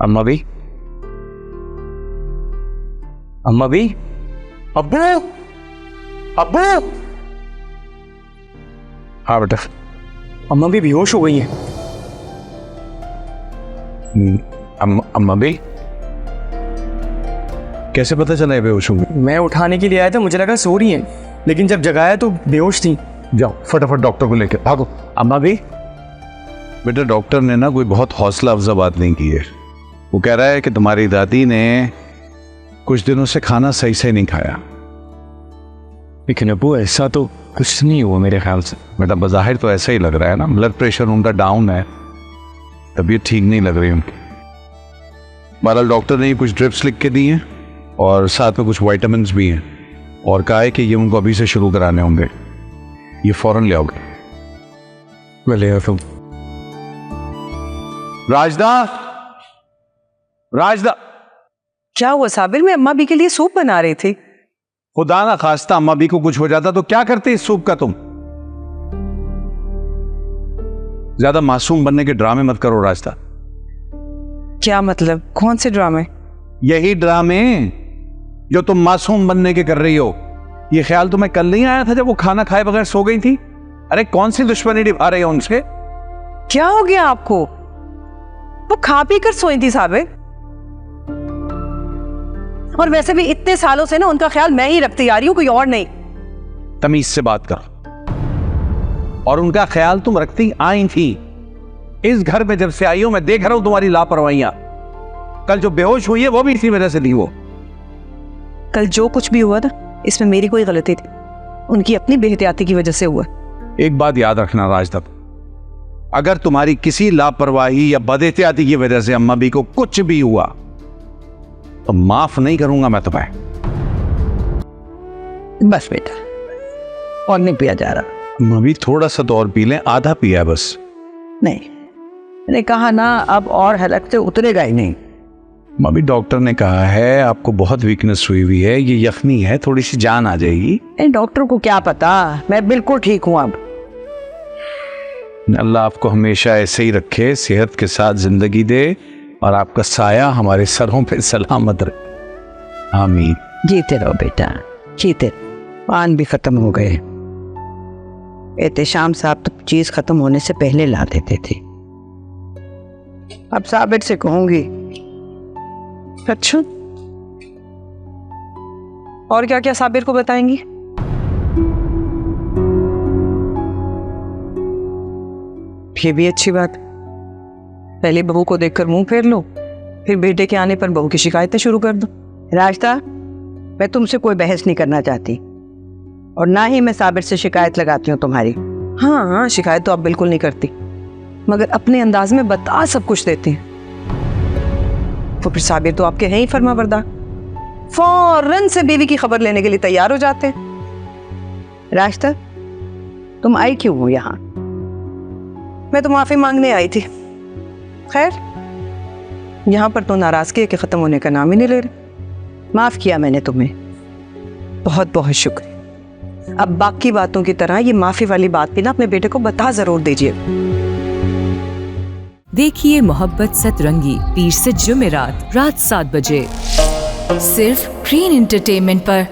अम्मा भी, अम्मा भी, अब्बू, अब्बू। हाँ बेटा। अम्मा भी बेहोश हो गई हैं। अम्मा भी कैसे पता चला है बेहोश हो गई? मैं उठाने के लिए आया था, मुझे लगा सो रही हैं, लेकिन जब जगाया तो बेहोश थी। जाओ फटाफट डॉक्टर को लेकर भागो। अम्मा भी। बेटा डॉक्टर ने ना कोई बहुत हौसला अफजा बात नहीं की है। वो कह रहा है कि तुम्हारी दादी ने कुछ दिनों से खाना सही से नहीं खाया। लेकिन अब्बू ऐसा तो कुछ नहीं हुआ मेरे ख्याल से। बेटा बज़ाहिर तो ऐसा ही लग रहा है ना, ब्लड प्रेशर उनका डाउन है, तबीयत ठीक नहीं लग रही उनकी। बहरहाल डॉक्टर ने कुछ ड्रिप्स लिख के दी हैं और साथ में कुछ विटामिन्स भी हैं और कहा है कि ये उनको अभी से शुरू कराने होंगे। ये फौरन ले आओगे। मैं ले आता हूं। राजदा, राजदा। क्या हुआ साबिर? मैं अम्मा भी के लिए सूप बना रही थी। खुदा ना खास्ता अम्मा भी को कुछ हो जाता तो क्या करते इस सूप का तुम? ज्यादा मासूम बनने के ड्रामे मत करो राजदा। क्या मतलब? कौन से ड्रामे? यही ड्रामे जो तुम मासूम बनने के कर रही हो। ये ख्याल तुम्हें कल नहीं आया था जब वो खाना खाए बगैर सो गई थी? अरे कौन सी दुश्मनी निभा रही हो उनसे? क्या हो गया आपको? वो खा पी कर सोई थी साबिर। और वैसे भी इतने सालों से ना उनका ख्याल मैं ही रखती आ रही हूं, कोई और नहीं। तमीज से बात करो। और उनका ख्याल तुम रखती आई थी। इस घर में जब से आई हो मैं देख रहा हूं तुम्हारी लापरवाहियां। कल जो बेहोश हुई है वो भी इसी वजह से थी। वो कल जो कुछ भी हुआ ना, इसमें मेरी कोई गलती थी, उनकी अपनी बेहतियाती की वजह से हुआ। एक बात याद रखना राजदा, अगर तुम्हारी किसी लापरवाही या बदएहतियाती की वजह से अम्मा भी को कुछ भी हुआ तो माफ नहीं करूंगा मैं तुम्हें। बस बेटा, और नहीं पिया जा रहा। अम्मा भी थोड़ा सा तो और पी लें, आधा पिया है बस। नहीं, मैंने कहा ना अब और हलक से उतरेगा ही नहीं। अभी डॉक्टर ने कहा है आपको बहुत वीकनेस हुई हुई है, ये यखनी है, थोड़ी सी जान आ जाएगी। डॉक्टर को क्या पता, मैं बिल्कुल ठीक हूं अब। अल्लाह आपको हमेशा ऐसे ही रखे, सेहत के साथ जिंदगी दे और आपका साया हमारे सरों पे सलामत रहे। आमीन। जीते रहो बेटा, जीते। पान भी खत्म हो गए। एहतशाम साहब तो चीज खत्म होने से पहले ला देते थे। अब साबिर से कहूंगी। अच्छा, और क्या क्या साबिर को बताएंगी? ये भी अच्छी बात। पहले बहू को देखकर मुंह फेर लो, फिर बेटे के आने पर बहू की शिकायतें शुरू कर दो। राजदा, मैं तुमसे कोई बहस नहीं करना चाहती और ना ही मैं साबिर से शिकायत लगाती हूँ तुम्हारी। हाँ हाँ, शिकायत तो आप बिल्कुल नहीं करती, मगर अपने अंदाज में बता सब कुछ देती हैं। तो फिर साबिर तो आपके हैं ही फर्माबरदार, फौरन से बीवी की खबर लेने के लिए तैयार हो जाते हैं। राजदा, तुम आई क्यों हो यहाँ? मैं तो माफी मांगने आई थी। खैर, यहाँ पर तो नाराजगी के खत्म होने का नाम ही नहीं ले रहे। माफ किया मैंने तुम्हें। बहुत बहुत शुक्रिया। अब बाकी बातों की तरह ये माफी वाली बात भी ना अपने बेटे को बता जरूर दीजिए। देखिए मोहब्बत सतरंगी पीर से जुमेरात रात 7 बजे सिर्फ ग्रीन एंटरटेनमेंट पर।